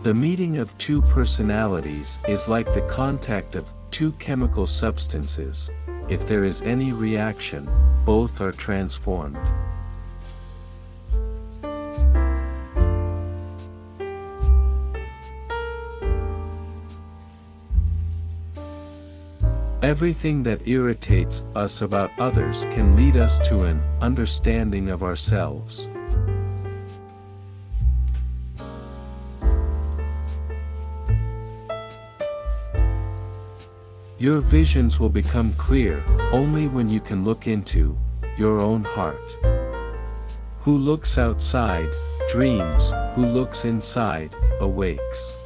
The meeting of two personalities is like the contact of two chemical substances. If there is any reaction, both are transformed. Everything that irritates us about others can lead us to an understanding of ourselves. Your visions will become clear only when you can look into your own heart. Who looks outside, dreams. Who looks inside, awakes.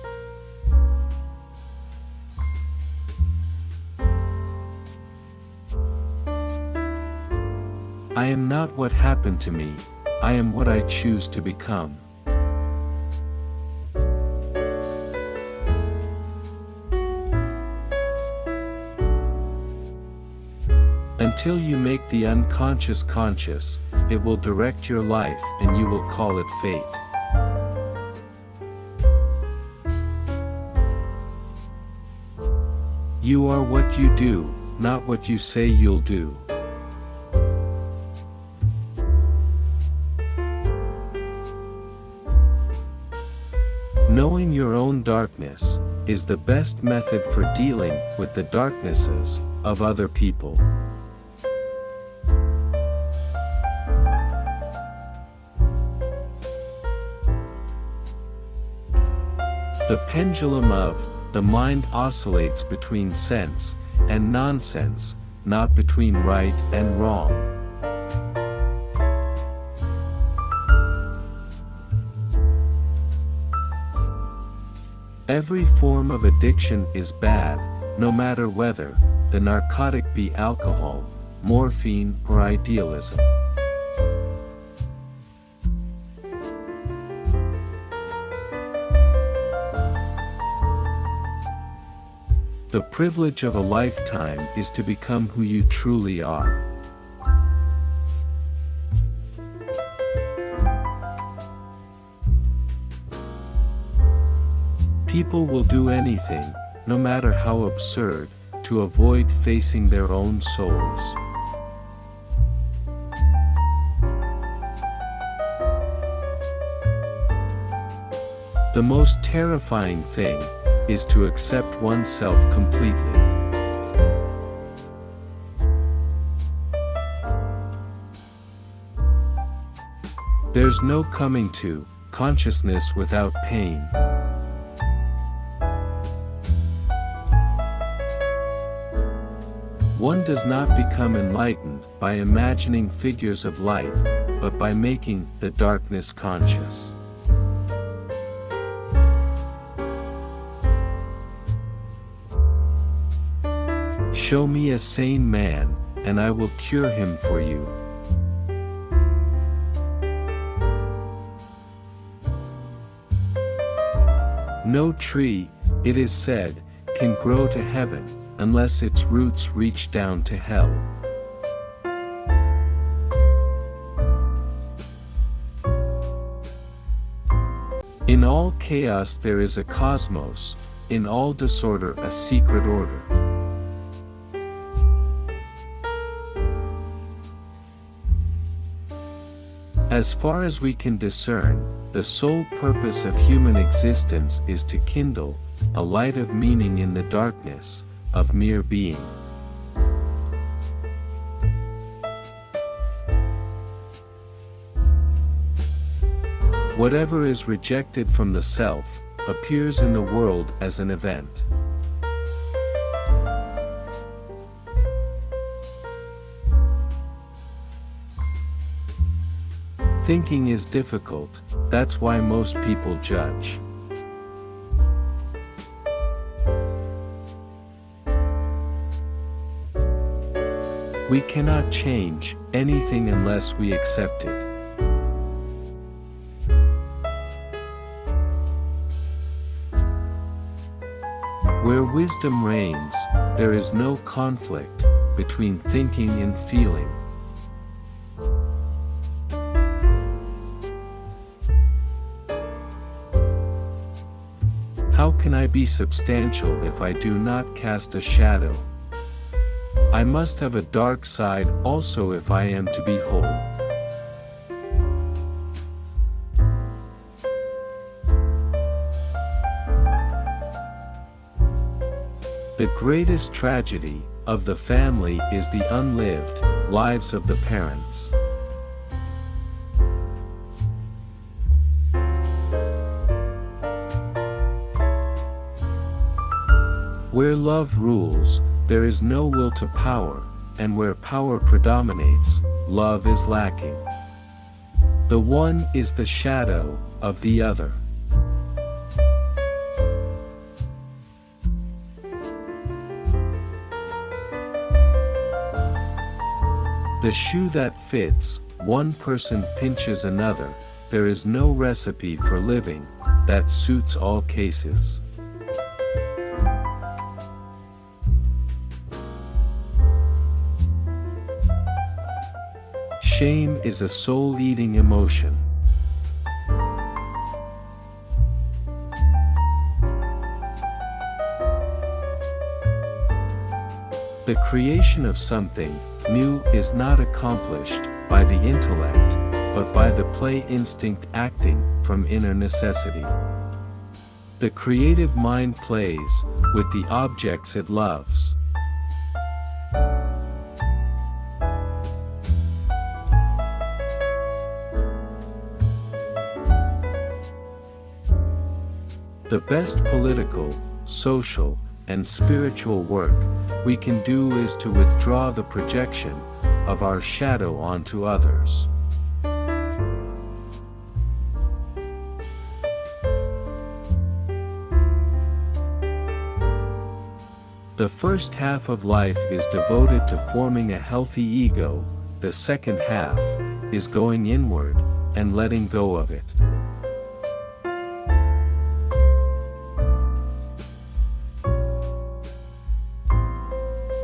I am not what happened to me, I am what I choose to become. Until you make the unconscious conscious, it will direct your life and you will call it fate. You are what you do, not what you say you'll do. Knowing your own darkness is the best method for dealing with the darknesses of other people. The pendulum of the mind oscillates between sense and nonsense, not between right and wrong. Every form of addiction is bad, no matter whether the narcotic be alcohol, morphine, or idealism. The privilege of a lifetime is to become who you truly are. People will do anything, no matter how absurd, to avoid facing their own souls. The most terrifying thing is to accept oneself completely. There's no coming to consciousness without pain. One does not become enlightened by imagining figures of light, but by making the darkness conscious. Show me a sane man, and I will cure him for you. No tree, it is said, can grow to heaven, unless its roots reach down to hell. In all chaos there is a cosmos, in all disorder a secret order. As far as we can discern, the sole purpose of human existence is to kindle a light of meaning in the darkness of mere being. Whatever is rejected from the self appears in the world as an event. Thinking is difficult, that's why most people judge. We cannot change anything unless we accept it. Where wisdom reigns, there is no conflict between thinking and feeling. How can I be substantial if I do not cast a shadow? I must have a dark side also if I am to be whole. The greatest tragedy of the family is the unlived lives of the parents. Where love rules, there is no will to power, and where power predominates, love is lacking. The one is the shadow of the other. The shoe that fits one person pinches another. There is no recipe for living that suits all cases. Shame is a soul-eating emotion. The creation of something new is not accomplished by the intellect, but by the play instinct acting from inner necessity. The creative mind plays with the objects it loves. The best political, social, and spiritual work we can do is to withdraw the projection of our shadow onto others. The first half of life is devoted to forming a healthy ego, the second half is going inward and letting go of it.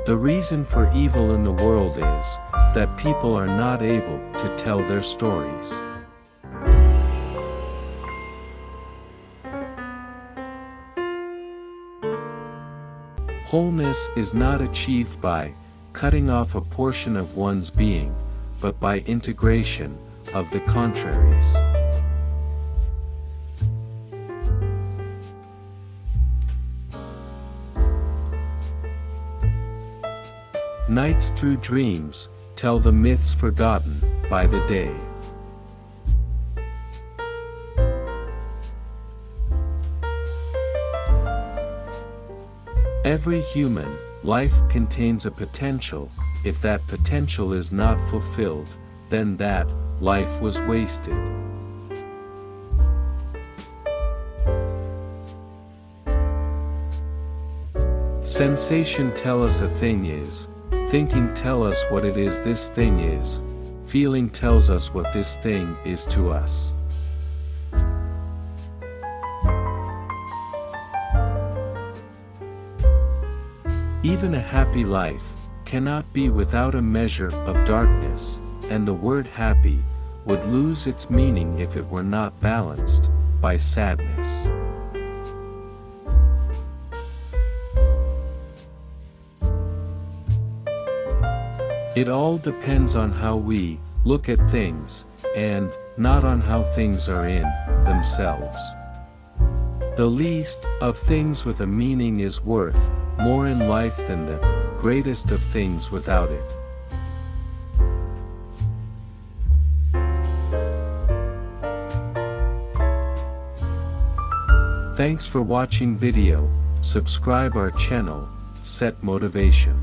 The reason for evil in the world is that people are not able to tell their stories. Wholeness is not achieved by cutting off a portion of one's being, but by integration of the contraries. Nights through dreams tell the myths forgotten by the day. Every human life contains a potential. If that potential is not fulfilled, then that life was wasted. Sensation tell us a thing is. Thinking tell us what it is this thing is. Feeling tells us what this thing is to us. Even a happy life cannot be without a measure of darkness, and the word happy would lose its meaning if it were not balanced by sadness. It all depends on how we look at things, and not on how things are in themselves. The least of things with a meaning is worth more in life than the greatest of things without it. Thanks for watching video. Subscribe our channel, set motivation.